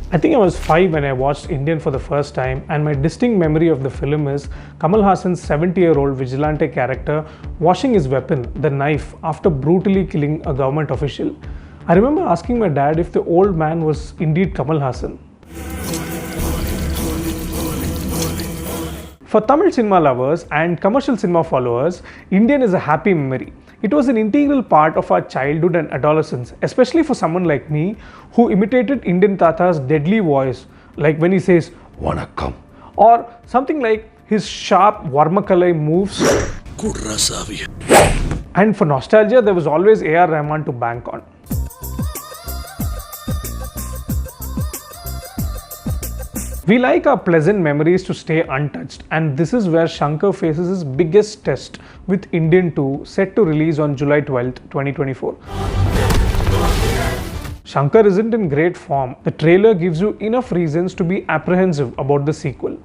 I think I was 5 when I watched Indian for the first time, and my distinct memory of the film is Kamal Haasan's 70-year-old vigilante character washing his weapon, the knife, after brutally killing a government official. I remember asking my dad if the old man was indeed Kamal Haasan. For Tamil cinema lovers and commercial cinema followers, Indian is a happy memory. It was an integral part of our childhood and adolescence, especially for someone like me who imitated Indian Tata's deadly voice, like when he says, "Vanakkam," or something like his sharp Varmakalai moves. And for nostalgia, there was always A.R. Rahman to bank on. We like our pleasant memories to stay untouched, and this is where Shankar faces his biggest test with Indian 2, set to release on July 12th, 2024. Shankar isn't in great form. The trailer gives you enough reasons to be apprehensive about the sequel.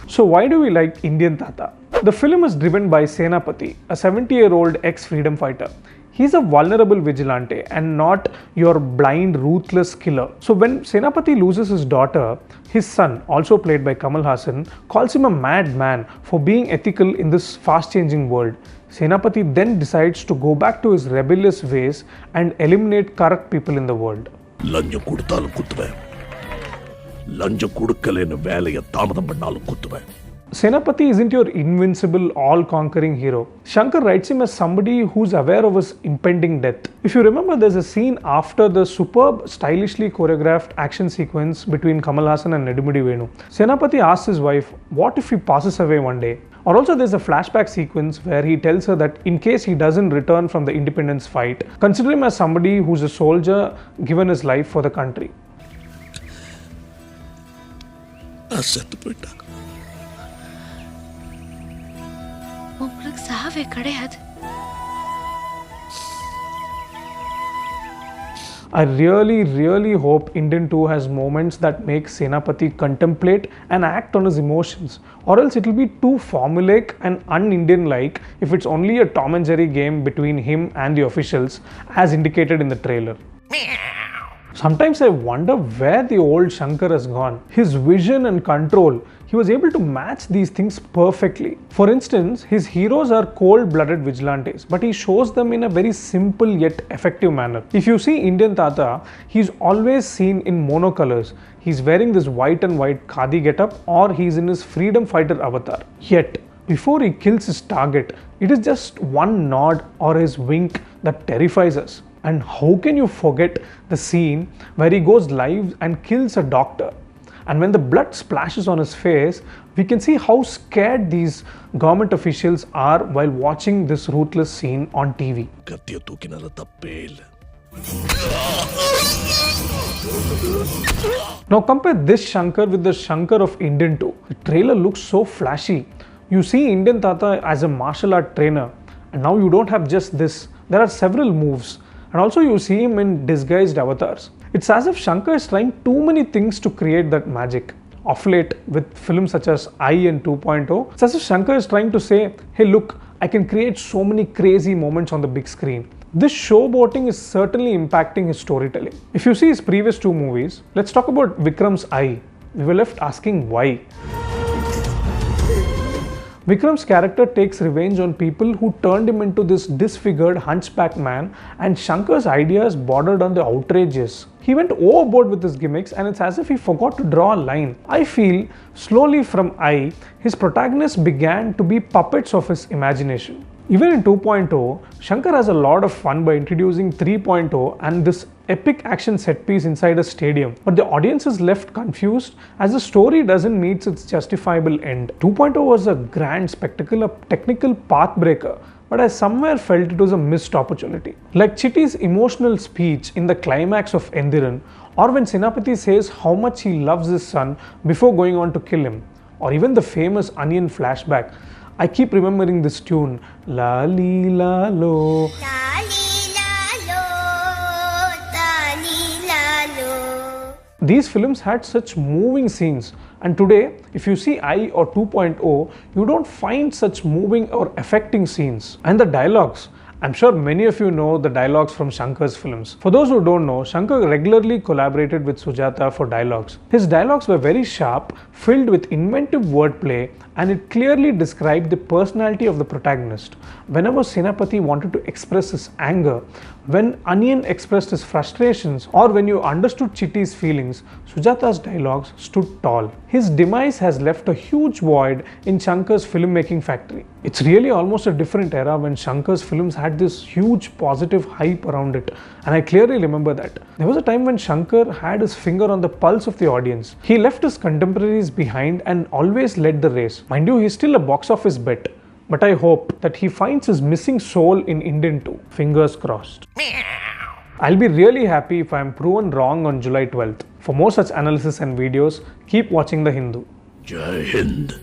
So why do we like Indian Tata? The film is driven by Senapati, a 70-year-old ex-freedom fighter. He's a vulnerable vigilante and not your blind, ruthless killer. So when Senapati loses his daughter, his son, also played by Kamal Haasan, calls him a madman for being ethical in this fast-changing world. Senapati then decides to go back to his rebellious ways and eliminate corrupt people in the world. Senapati isn't your invincible, all-conquering hero. Shankar writes him as somebody who's aware of his impending death. If you remember, there's a scene after the superb, stylishly choreographed action sequence between Kamal Haasan and Nedumudi Venu. Senapati asks his wife, what if he passes away one day? Or also there's a flashback sequence where he tells her that in case he doesn't return from the independence fight, consider him as somebody who's a soldier given his life for the country. I really hope Indian 2 has moments that make Senapati contemplate and act on his emotions, or else it will be too formulaic and un-Indian-like if it's only a Tom and Jerry game between him and the officials as indicated in the trailer. Sometimes I wonder where the old Shankar has gone. His vision and control, he was able to match these things perfectly. For instance, his heroes are cold-blooded vigilantes, but he shows them in a very simple yet effective manner. If you see Indian Tata, he's always seen in monocolors. He's wearing this white and white khadi getup, or he's in his freedom fighter avatar. Yet, before he kills his target, it is just one nod or his wink that terrifies us. And how can you forget the scene where he goes live and kills a doctor? And when the blood splashes on his face, we can see how scared these government officials are while watching this ruthless scene on TV. Now compare this Shankar with the Shankar of Indian 2. The trailer looks so flashy. You see Indian Tata as a martial art trainer, and now you don't have just this. There are several moves. And also you see him in disguised avatars. It's as if Shankar is trying too many things to create that magic. Of late, with films such as I and 2.0, it's as if Shankar is trying to say, hey look, I can create so many crazy moments on the big screen. This showboating is certainly impacting his storytelling. If you see his previous two movies, let's talk about Vikram's I. We were left asking why. Vikram's character takes revenge on people who turned him into this disfigured hunchback man, and Shankar's ideas bordered on the outrageous. He went overboard with his gimmicks, and it's as if he forgot to draw a line. I feel slowly from I, his protagonists began to be puppets of his imagination. Even in 2.0, Shankar has a lot of fun by introducing 3.0 and this epic action set piece inside a stadium. But the audience is left confused as the story doesn't meet its justifiable end. 2.0 was a grand spectacle, a technical pathbreaker, but I somewhere felt it was a missed opportunity. Like Chitty's emotional speech in the climax of Endiran, or when Senapati says how much he loves his son before going on to kill him, or even the famous Onion flashback. I keep remembering this tune, La Li La Lo. La Li La Lo, Ta Li La Lo. These films had such moving scenes, and today, if you see I or 2.0, you don't find such moving or affecting scenes. And the dialogues, I'm sure many of you know the dialogues from Shankar's films. For those who don't know, Shankar regularly collaborated with Sujata for dialogues. His dialogues were very sharp, filled with inventive wordplay, and it clearly described the personality of the protagonist. Whenever Senapati wanted to express his anger, when Onion expressed his frustrations, or when you understood Chitti's feelings, Sujata's dialogues stood tall. His demise has left a huge void in Shankar's filmmaking factory. It's really almost a different era when Shankar's films had this huge positive hype around it, and I clearly remember that. There was a time when Shankar had his finger on the pulse of the audience. He left his contemporaries behind and always led the race. Mind you, he's still a box office bet, but I hope that he finds his missing soul in Indian too. Fingers crossed. I'll be really happy if I am proven wrong on July 12th. For more such analysis and videos, keep watching The Hindu. Jai Hind.